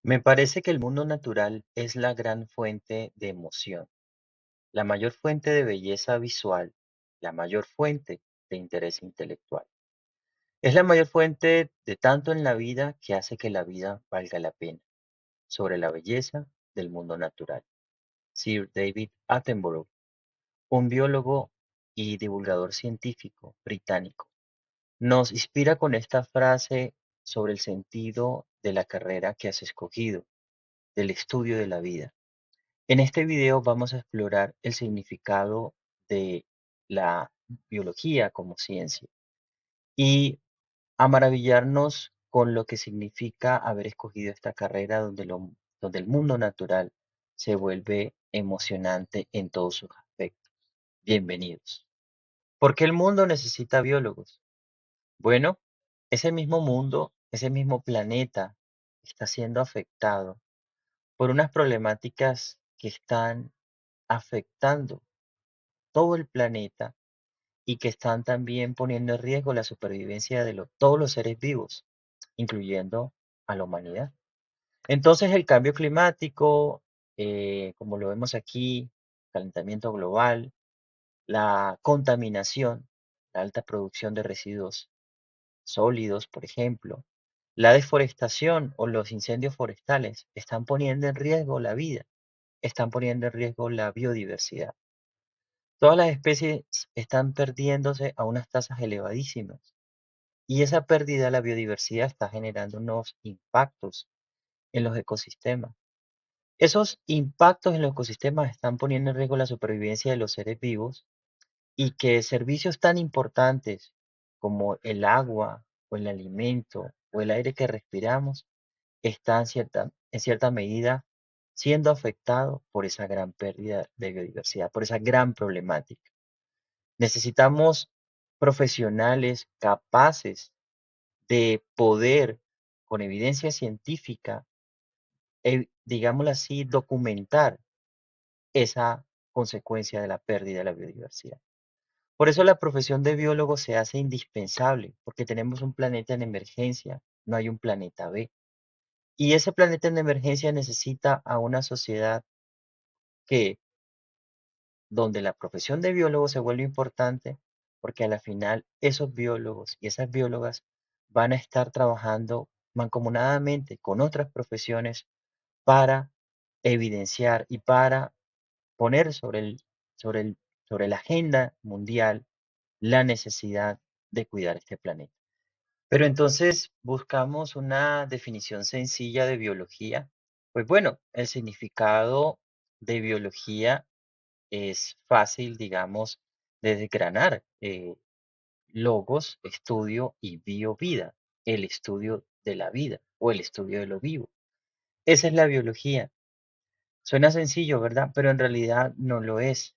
Me parece que el mundo natural es la gran fuente de emoción, la mayor fuente de belleza visual, la mayor fuente de interés intelectual. Es la mayor fuente de tanto en la vida que hace que la vida valga la pena. Sobre la belleza del mundo natural. Sir David Attenborough, un biólogo y divulgador científico británico, nos inspira con esta frase sobre el sentido de la carrera que has escogido, del estudio de la vida. En este video vamos a explorar el significado de la biología como ciencia y a maravillarnos con lo que significa haber escogido esta carrera donde el mundo natural se vuelve emocionante en todos sus aspectos. Bienvenidos. ¿Por qué el mundo necesita biólogos? Bueno, ese mismo mundo, ese mismo planeta está siendo afectado por unas problemáticas que están afectando todo el planeta y que están también poniendo en riesgo la supervivencia de todos los seres vivos, incluyendo a la humanidad. Entonces, el cambio climático, como lo vemos aquí, calentamiento global, la contaminación, la alta producción de residuos sólidos, por ejemplo, la deforestación o los incendios forestales están poniendo en riesgo la vida, están poniendo en riesgo la biodiversidad. Todas las especies están perdiéndose a unas tasas elevadísimas y esa pérdida de la biodiversidad está generando unos impactos en los ecosistemas. Esos impactos en los ecosistemas están poniendo en riesgo la supervivencia de los seres vivos y que servicios tan importantes como el agua o el alimento o el aire que respiramos están en cierta medida siendo afectados por esa gran pérdida de biodiversidad, por esa gran problemática. Necesitamos profesionales capaces de poder, con evidencia científica, digámoslo así, documentar esa consecuencia de la pérdida de la biodiversidad. Por eso la profesión de biólogo se hace indispensable, porque tenemos un planeta en emergencia, no hay un planeta B. Y ese planeta en emergencia necesita a una sociedad que, donde la profesión de biólogo se vuelve importante, porque a la final esos biólogos y esas biólogas van a estar trabajando mancomunadamente con otras profesiones para evidenciar y para poner sobre el, sobre la agenda mundial la necesidad de cuidar este planeta. Pero entonces buscamos una definición sencilla de biología. Pues bueno, el significado de biología es fácil, digamos, de desgranar. Logos, estudio y biovida, el estudio de la vida o el estudio de lo vivo. Esa es la biología. Suena sencillo, ¿verdad? Pero en realidad no lo es.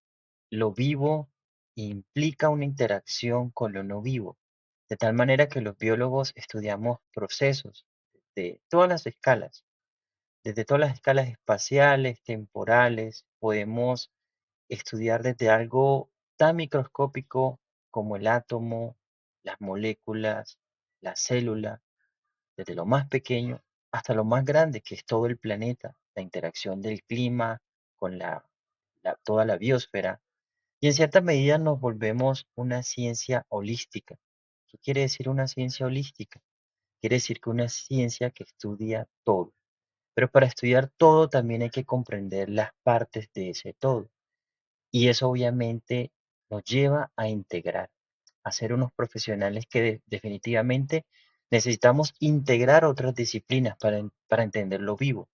Lo vivo implica una interacción con lo no vivo, de tal manera que los biólogos estudiamos procesos de todas las escalas, desde todas las escalas espaciales, temporales, podemos estudiar desde algo tan microscópico como el átomo, las moléculas, la célula, desde lo más pequeño hasta lo más grande, que es todo el planeta, la interacción del clima con toda la biosfera. Y en cierta medida nos volvemos una ciencia holística. ¿Qué quiere decir una ciencia holística? Quiere decir que una ciencia que estudia todo. Pero para estudiar todo también hay que comprender las partes de ese todo. Y eso obviamente nos lleva a integrar, a ser unos profesionales que definitivamente necesitamos integrar otras disciplinas para entender lo vivo.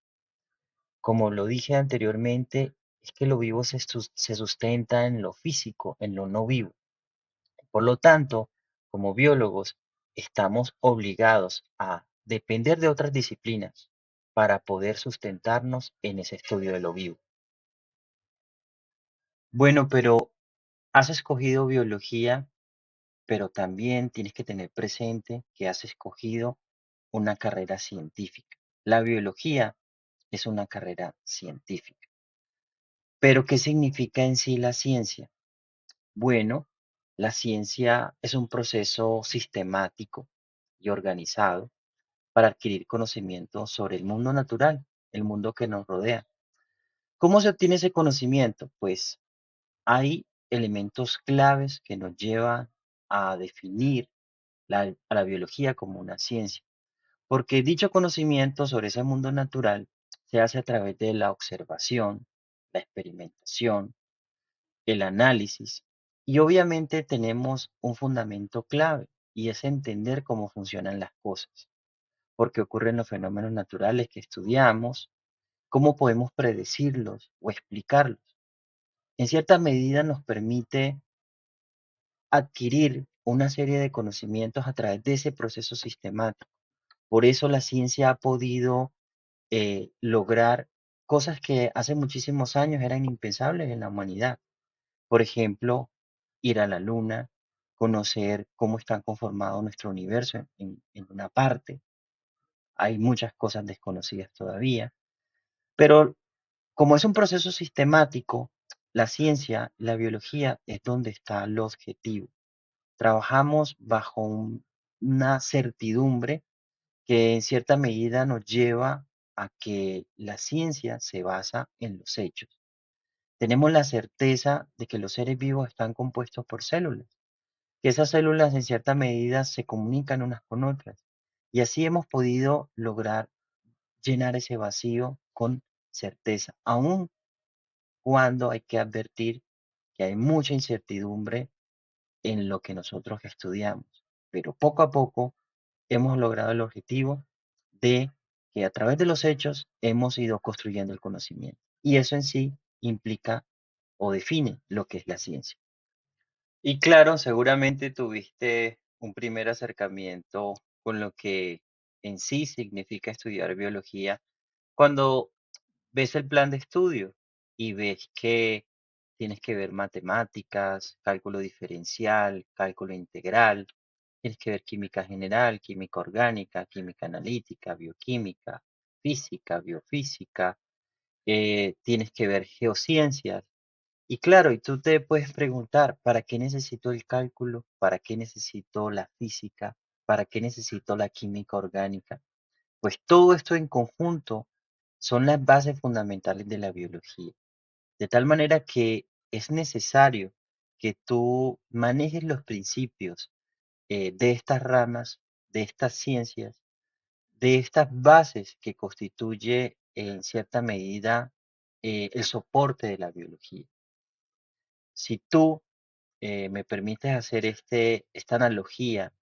Como lo dije anteriormente, es que lo vivo se sustenta en lo físico, en lo no vivo. Por lo tanto, como biólogos, estamos obligados a depender de otras disciplinas para poder sustentarnos en ese estudio de lo vivo. Bueno, pero has escogido biología, pero también tienes que tener presente que has escogido una carrera científica. La biología es una carrera científica. Pero, ¿qué significa en sí la ciencia? Bueno, la ciencia es un proceso sistemático y organizado para adquirir conocimiento sobre el mundo natural, el mundo que nos rodea. ¿Cómo se obtiene ese conocimiento? Pues hay elementos claves que nos llevan a definir a la biología como una ciencia, porque dicho conocimiento sobre ese mundo natural se hace a través de la observación, la experimentación, el análisis y obviamente tenemos un fundamento clave y es entender cómo funcionan las cosas, por qué ocurren los fenómenos naturales que estudiamos, cómo podemos predecirlos o explicarlos. En cierta medida nos permite adquirir una serie de conocimientos a través de ese proceso sistemático. Por eso la ciencia ha podido lograr cosas que hace muchísimos años eran impensables en la humanidad. Por ejemplo, ir a la luna, conocer cómo está conformado nuestro universo en una parte. Hay muchas cosas desconocidas todavía, pero como es un proceso sistemático, la ciencia, la biología es donde está el objetivo. Trabajamos bajo una certidumbre que en cierta medida nos lleva a que la ciencia se basa en los hechos. Tenemos la certeza de que los seres vivos están compuestos por células, que esas células en cierta medida se comunican unas con otras. Y así hemos podido lograr llenar ese vacío con certeza, aun cuando hay que advertir que hay mucha incertidumbre en lo que nosotros estudiamos. Pero poco a poco hemos logrado el objetivo de que a través de los hechos hemos ido construyendo el conocimiento. Y eso en sí implica o define lo que es la ciencia. Y claro, seguramente tuviste un primer acercamiento con lo que en sí significa estudiar biología cuando ves el plan de estudio y ves que tienes que ver matemáticas, cálculo diferencial, cálculo integral, tienes que ver química general, química orgánica, química analítica, bioquímica, física, biofísica, tienes que ver geociencias. Y claro, y tú te puedes preguntar, ¿para qué necesito el cálculo? ¿Para qué necesito la física? ¿Para qué necesito la química orgánica? Pues todo esto en conjunto son las bases fundamentales de la biología. De tal manera que es necesario que tú manejes los principios de estas ramas, de estas ciencias, de estas bases que constituye en cierta medida el soporte de la biología. Si tú me permites hacer esta analogía,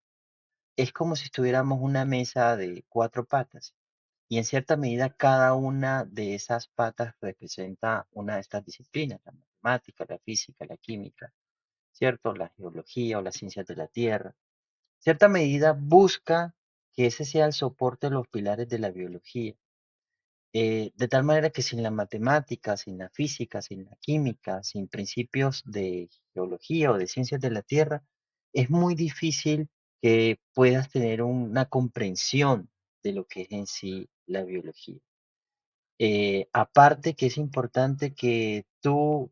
es como si estuviéramos una mesa de cuatro patas y en cierta medida cada una de esas patas representa una de estas disciplinas, la matemática, la física, la química, ¿cierto? La geología o las ciencias de la tierra. En cierta medida busca que ese sea el soporte de los pilares de la biología. De tal manera que sin la matemática, sin la física, sin la química, sin principios de geología o de ciencias de la tierra, es muy difícil que puedas tener una comprensión de lo que es en sí la biología. Aparte que es importante que tú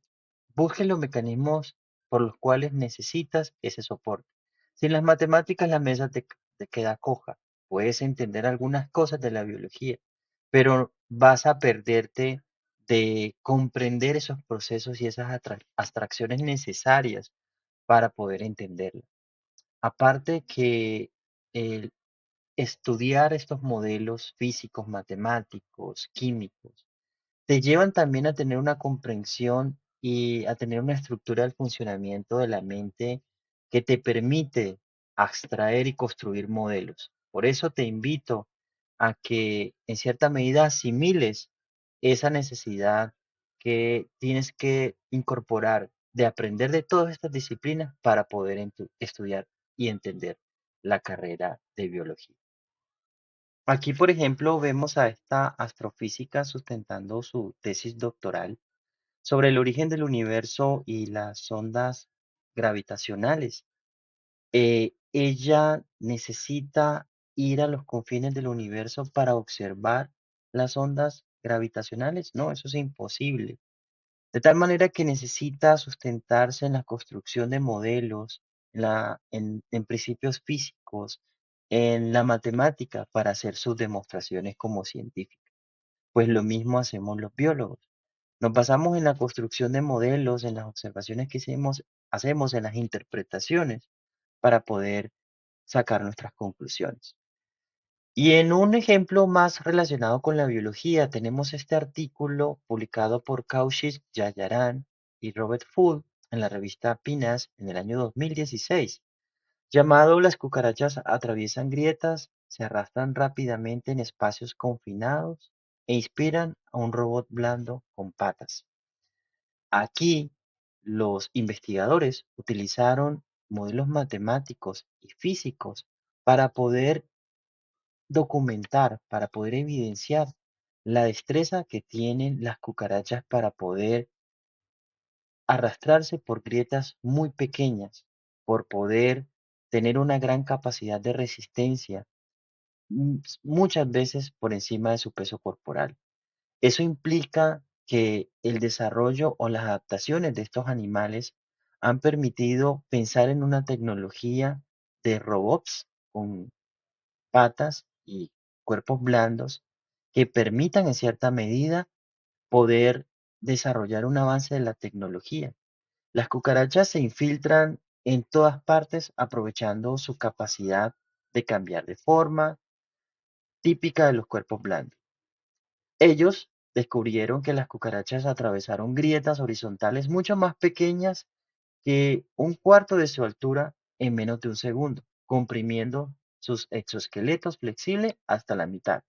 busques los mecanismos por los cuales necesitas ese soporte. Sin las matemáticas la mesa te queda coja. Puedes entender algunas cosas de la biología, pero vas a perderte de comprender esos procesos y esas abstracciones necesarias para poder entenderla. Aparte que el estudiar estos modelos físicos, matemáticos, químicos, te llevan también a tener una comprensión y a tener una estructura del funcionamiento de la mente que te permite abstraer y construir modelos. Por eso te invito a que en cierta medida asimiles esa necesidad que tienes que incorporar de aprender de todas estas disciplinas para poder estudiar y entender la carrera de biología. Aquí, por ejemplo, vemos a esta astrofísica sustentando su tesis doctoral sobre el origen del universo y las ondas gravitacionales. Ella necesita ir a los confines del universo para observar las ondas gravitacionales? No, eso es imposible. De tal manera que necesita sustentarse en la construcción de modelos, en principios físicos, en la matemática para hacer sus demostraciones como científico. Pues lo mismo hacemos los biólogos. Nos basamos en la construcción de modelos, en las observaciones que hacemos en las interpretaciones para poder sacar nuestras conclusiones. Y en un ejemplo más relacionado con la biología, tenemos este artículo publicado por Kaushik Jayaran y Robert Full en la revista PNAS en el año 2016, llamado Las cucarachas atraviesan grietas, se arrastran rápidamente en espacios confinados e inspiran a un robot blando con patas. Aquí, los investigadores utilizaron modelos matemáticos y físicos para poder documentar, para poder evidenciar la destreza que tienen las cucarachas para poder arrastrarse por grietas muy pequeñas, por poder tener una gran capacidad de resistencia, muchas veces por encima de su peso corporal. Eso implica que el desarrollo o las adaptaciones de estos animales han permitido pensar en una tecnología de robots con patas y cuerpos blandos que permitan en cierta medida poder desarrollar un avance de la tecnología. Las cucarachas se infiltran en todas partes aprovechando su capacidad de cambiar de forma, típica de los cuerpos blandos. Ellos descubrieron que las cucarachas atravesaron grietas horizontales mucho más pequeñas que un cuarto de su altura en menos de un segundo, comprimiendo sus exoesqueletos flexibles hasta la mitad.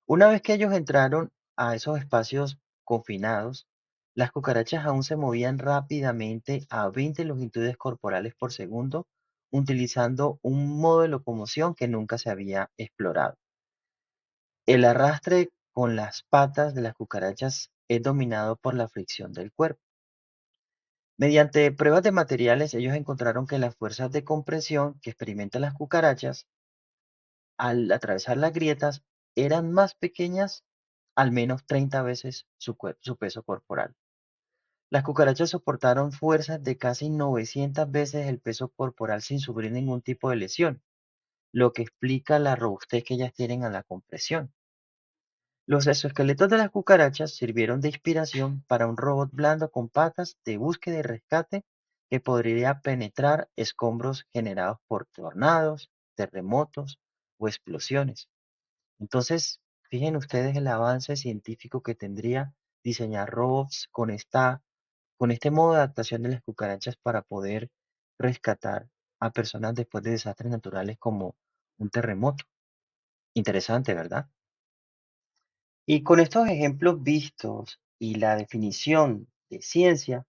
Una vez que ellos entraron a esos espacios confinados, las cucarachas aún se movían rápidamente a 20 longitudes corporales por segundo, utilizando un modo de locomoción que nunca se había explorado. El arrastre con las patas de las cucarachas es dominado por la fricción del cuerpo. Mediante pruebas de materiales, ellos encontraron que las fuerzas de compresión que experimentan las cucarachas al atravesar las grietas eran más pequeñas al menos 30 veces su peso corporal. Las cucarachas soportaron fuerzas de casi 900 veces el peso corporal sin sufrir ningún tipo de lesión, lo que explica la robustez que ellas tienen a la compresión. Los exoesqueletos de las cucarachas sirvieron de inspiración para un robot blando con patas de búsqueda y rescate que podría penetrar escombros generados por tornados, terremotos o explosiones. Entonces, fíjense ustedes el avance científico que tendría diseñar robots con este modo de adaptación de las cucarachas para poder rescatar a personas después de desastres naturales como un terremoto. Interesante, ¿verdad? Y con estos ejemplos vistos y la definición de ciencia,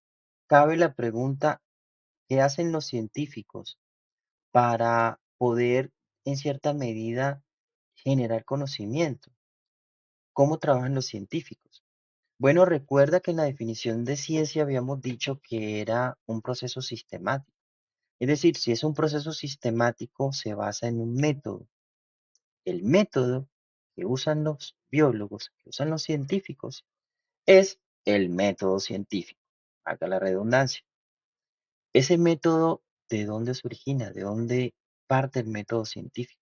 cabe la pregunta, ¿qué hacen los científicos para poder, en cierta medida, generar conocimiento? ¿Cómo trabajan los científicos? Bueno, recuerda que en la definición de ciencia habíamos dicho que era un proceso sistemático. Es decir, si es un proceso sistemático, se basa en un método. El método que usan los biólogos, que usan los científicos, es el método científico. Haga la redundancia. Ese método, ¿de dónde se origina? ¿De dónde parte el método científico?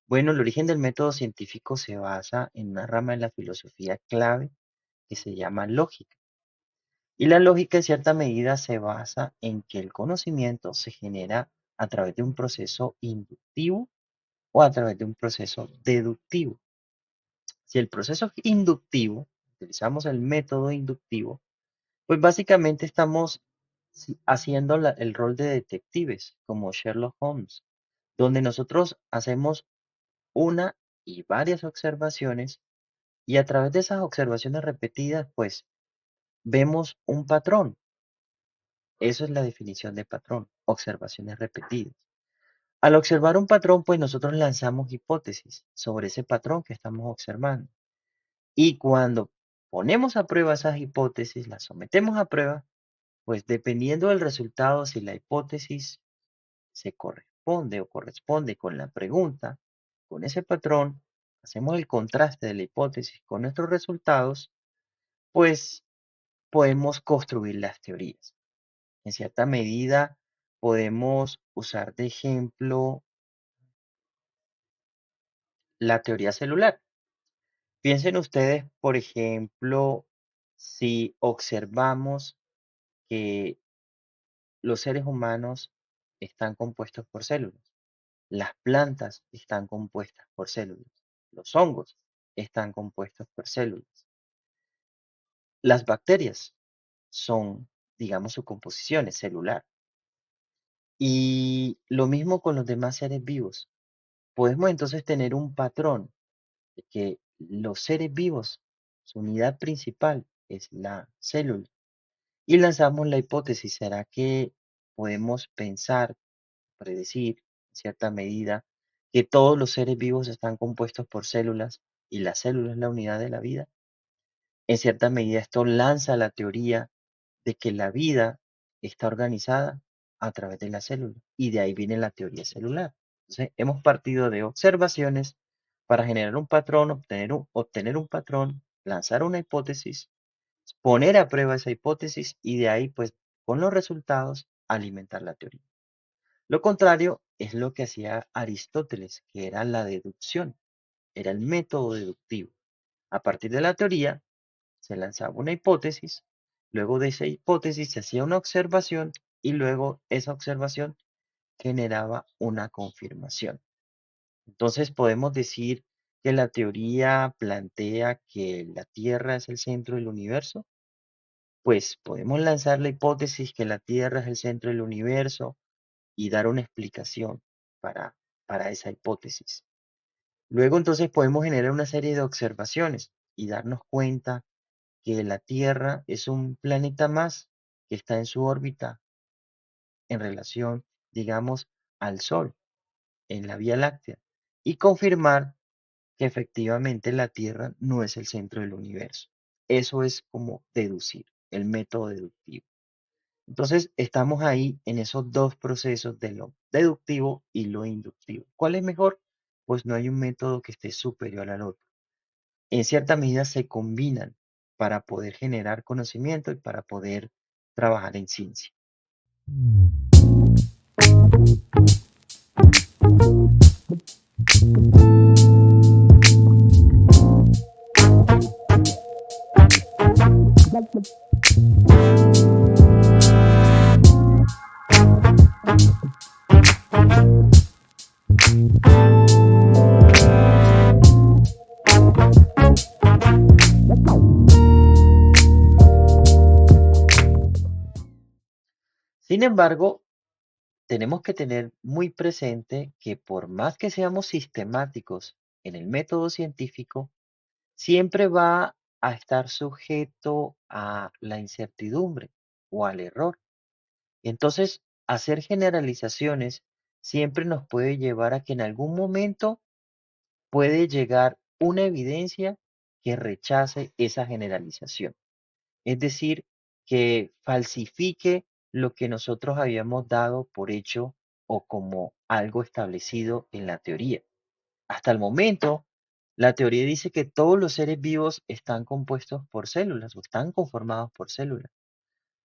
Bueno, el origen del método científico se basa en una rama de la filosofía clave que se llama lógica. Y la lógica en cierta medida se basa en que el conocimiento se genera a través de un proceso inductivo o a través de un proceso deductivo. Si el proceso es inductivo, utilizamos el método inductivo, pues básicamente estamos haciendo el rol de detectives, como Sherlock Holmes, donde nosotros hacemos una y varias observaciones y a través de esas observaciones repetidas, pues vemos un patrón. Eso es la definición de patrón, observaciones repetidas. Al observar un patrón, pues nosotros lanzamos hipótesis sobre ese patrón que estamos observando. Y cuando ponemos a prueba esas hipótesis, las sometemos a prueba, pues dependiendo del resultado, si la hipótesis se corresponde o corresponde con la pregunta, con ese patrón, hacemos el contraste de la hipótesis con nuestros resultados, pues podemos construir las teorías. En cierta medida, podemos usar de ejemplo la teoría celular. Piensen ustedes, por ejemplo, si observamos que los seres humanos están compuestos por células, las plantas están compuestas por células, los hongos están compuestos por células, las bacterias son, digamos, su composición es celular. Y lo mismo con los demás seres vivos. Podemos entonces tener un patrón de que los seres vivos, su unidad principal es la célula. Y lanzamos la hipótesis, ¿será que podemos pensar, predecir, en cierta medida, que todos los seres vivos están compuestos por células y la célula es la unidad de la vida? En cierta medida, esto lanza la teoría de que la vida está organizada a través de la célula y de ahí viene la teoría celular. Entonces, hemos partido de observaciones para generar un patrón, obtener un patrón, lanzar una hipótesis, poner a prueba esa hipótesis y de ahí, pues, con los resultados, alimentar la teoría. Lo contrario es lo que hacía Aristóteles, que era la deducción, era el método deductivo. A partir de la teoría, se lanzaba una hipótesis, luego de esa hipótesis se hacía una observación y luego esa observación generaba una confirmación. Entonces podemos decir que la teoría plantea que la Tierra es el centro del universo. Pues podemos lanzar la hipótesis que la Tierra es el centro del universo y dar una explicación para, para esa hipótesis. Luego entonces podemos generar una serie de observaciones y darnos cuenta que la Tierra es un planeta más que está en su órbita en relación, digamos, al Sol, en la Vía Láctea, y confirmar que efectivamente la Tierra no es el centro del universo. Eso es como deducir, el método deductivo. Entonces, estamos ahí en esos dos procesos de lo deductivo y lo inductivo. ¿Cuál es mejor? Pues no hay un método que esté superior al otro. En cierta medida se combinan para poder generar conocimiento y para poder trabajar en ciencia. Sin embargo, tenemos que tener muy presente que por más que seamos sistemáticos en el método científico, siempre va a estar sujeto a la incertidumbre o al error. Entonces, hacer generalizaciones siempre nos puede llevar a que en algún momento puede llegar una evidencia que rechace esa generalización. Es decir, que falsifique lo que nosotros habíamos dado por hecho o como algo establecido en la teoría. Hasta el momento, la teoría dice que todos los seres vivos están compuestos por células o están conformados por células.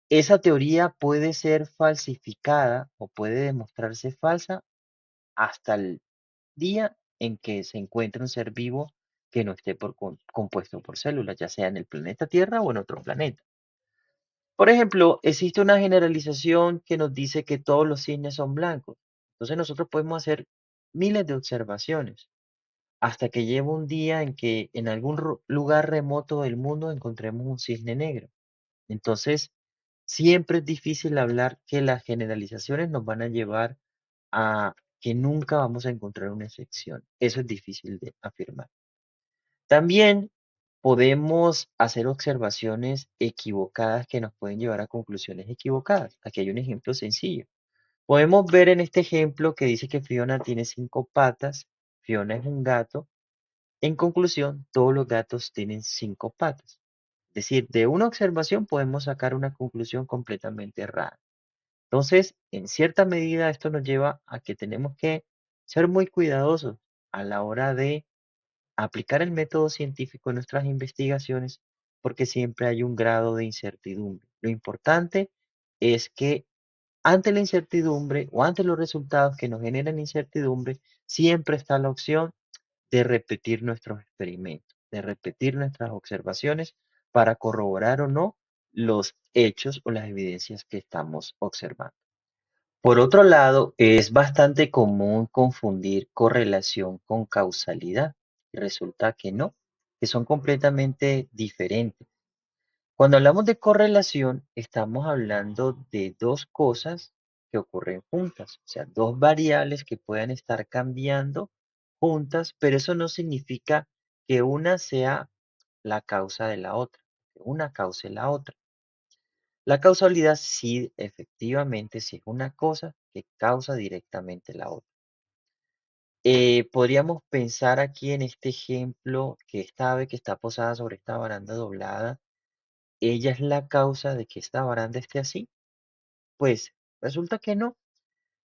Esa teoría puede ser falsificada o puede demostrarse falsa hasta el día en que se encuentre un ser vivo que no esté compuesto por células, ya sea en el planeta Tierra o en otro planeta. Por ejemplo, existe una generalización que nos dice que todos los cisnes son blancos. Entonces nosotros podemos hacer miles de observaciones hasta que llegue un día en que en algún lugar remoto del mundo encontremos un cisne negro. Entonces, siempre es difícil hablar que las generalizaciones nos van a llevar a que nunca vamos a encontrar una excepción. Eso es difícil de afirmar. También podemos hacer observaciones equivocadas que nos pueden llevar a conclusiones equivocadas. Aquí hay un ejemplo sencillo. Podemos ver en este ejemplo que dice que Fiona tiene 5 patas. Fiona es un gato. En conclusión, todos los gatos tienen 5 patas. Es decir, de una observación podemos sacar una conclusión completamente errada. Entonces, en cierta medida, esto nos lleva a que tenemos que ser muy cuidadosos a la hora de aplicar el método científico en nuestras investigaciones porque siempre hay un grado de incertidumbre. Lo importante es que ante la incertidumbre o ante los resultados que nos generan incertidumbre, siempre está la opción de repetir nuestros experimentos, de repetir nuestras observaciones para corroborar o no los hechos o las evidencias que estamos observando. Por otro lado, es bastante común confundir correlación con causalidad. Resulta que no, que son completamente diferentes. Cuando hablamos de correlación, estamos hablando de dos cosas que ocurren juntas, o sea, dos variables que puedan estar cambiando juntas, pero eso no significa que una sea la causa de la otra, que una cause la otra. La causalidad sí, efectivamente, sí es una cosa que causa directamente la otra. Podríamos pensar aquí en este ejemplo que esta ave que está posada sobre esta baranda doblada, ella es la causa de que esta baranda esté así. Pues resulta que no,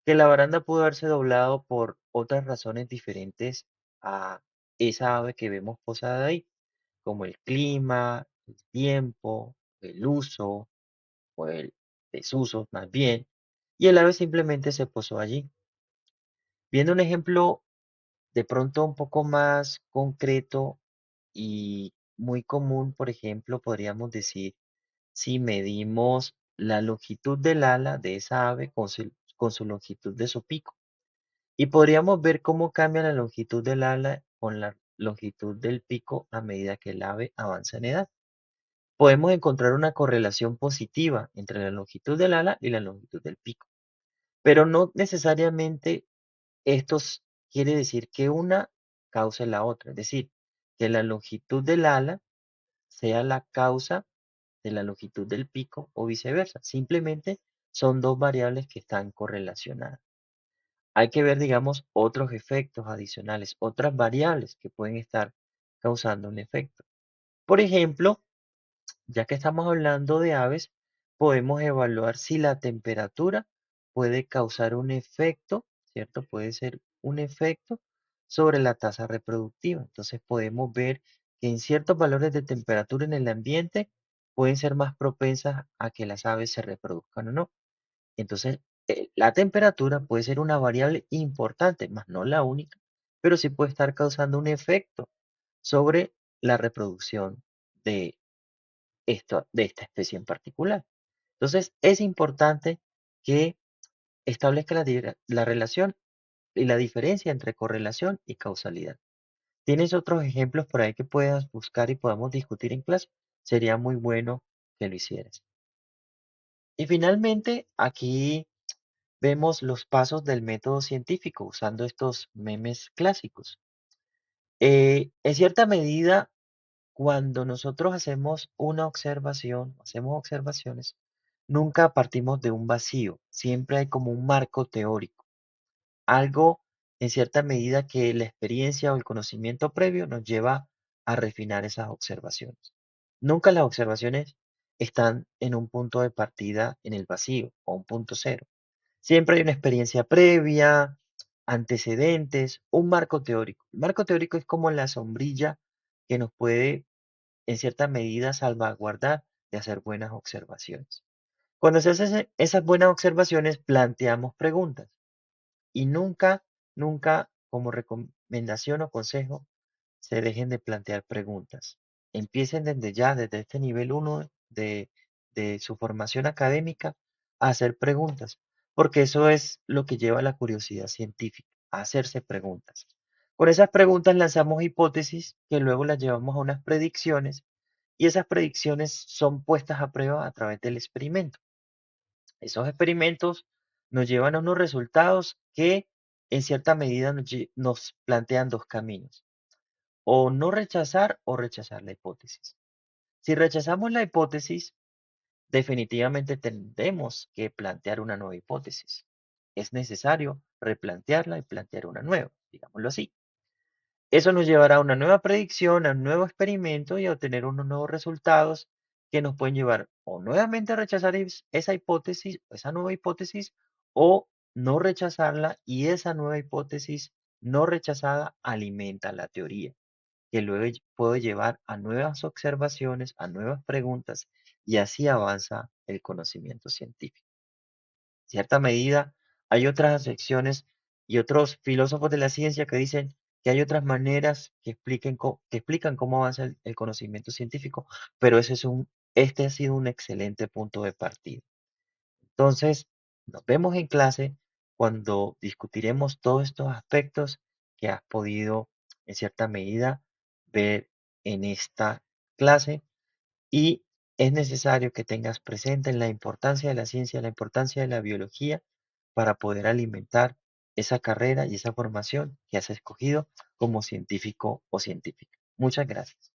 que la baranda pudo haberse doblado por otras razones diferentes a esa ave que vemos posada ahí, como el clima, el tiempo, el uso o el desuso más bien, y el ave simplemente se posó allí. Viendo un ejemplo de pronto un poco más concreto y muy común, por ejemplo, podríamos decir si medimos la longitud del ala de esa ave con su longitud de su pico. Y podríamos ver cómo cambia la longitud del ala con la longitud del pico a medida que el ave avanza en edad. Podemos encontrar una correlación positiva entre la longitud del ala y la longitud del pico, pero no necesariamente esto quiere decir que una cause la otra, es decir, que la longitud del ala sea la causa de la longitud del pico o viceversa. Simplemente son dos variables que están correlacionadas. Hay que ver, digamos, otros efectos adicionales, otras variables que pueden estar causando un efecto. Por ejemplo, ya que estamos hablando de aves, podemos evaluar si la temperatura puede causar un efecto, ¿cierto? Puede ser un efecto sobre la tasa reproductiva. Entonces podemos ver que en ciertos valores de temperatura en el ambiente pueden ser más propensas a que las aves se reproduzcan o no. Entonces, la temperatura puede ser una variable importante, más no la única, pero sí puede estar causando un efecto sobre la reproducción de de esta especie en particular. Entonces, es importante que establezca la relación y la diferencia entre correlación y causalidad. ¿Tienes otros ejemplos por ahí que puedas buscar y podamos discutir en clase? Sería muy bueno que lo hicieras. Y finalmente, aquí vemos los pasos del método científico usando estos memes clásicos. En cierta medida, cuando nosotros hacemos una observación, hacemos observaciones, nunca partimos de un vacío, siempre hay como un marco teórico, algo en cierta medida que la experiencia o el conocimiento previo nos lleva a refinar esas observaciones. Nunca las observaciones están en un punto de partida en el vacío o un punto cero. Siempre hay una experiencia previa, antecedentes, un marco teórico. El marco teórico es como la sombrilla que nos puede en cierta medida salvaguardar de hacer buenas observaciones. Cuando se hacen esas buenas observaciones, planteamos preguntas y nunca como recomendación o consejo se dejen de plantear preguntas. Empiecen desde ya, desde este nivel uno de su formación académica, a hacer preguntas, porque eso es lo que lleva a la curiosidad científica, a hacerse preguntas. Con esas preguntas lanzamos hipótesis que luego las llevamos a unas predicciones y esas predicciones son puestas a prueba a través del experimento. Esos experimentos nos llevan a unos resultados que en cierta medida nos plantean dos caminos, o no rechazar o rechazar la hipótesis. Si rechazamos la hipótesis, definitivamente tendremos que plantear una nueva hipótesis. Es necesario replantearla y plantear una nueva, digámoslo así. Eso nos llevará a una nueva predicción, a un nuevo experimento y a obtener unos nuevos resultados que nos pueden llevar o nuevamente a rechazar esa hipótesis, esa nueva hipótesis, o no rechazarla y esa nueva hipótesis no rechazada alimenta la teoría. que luego puedo llevar a nuevas observaciones, a nuevas preguntas, y así avanza el conocimiento científico. En cierta medida, hay otras secciones y otros filósofos de la ciencia que dicen que hay otras maneras que explican cómo avanza el conocimiento científico, pero este ha sido un excelente punto de partida. Entonces, nos vemos en clase cuando discutiremos todos estos aspectos que has podido, en cierta medida, ver en esta clase, y es necesario que tengas presente la importancia de la ciencia, la importancia de la biología para poder alimentar esa carrera y esa formación que has escogido como científico o científica. Muchas gracias.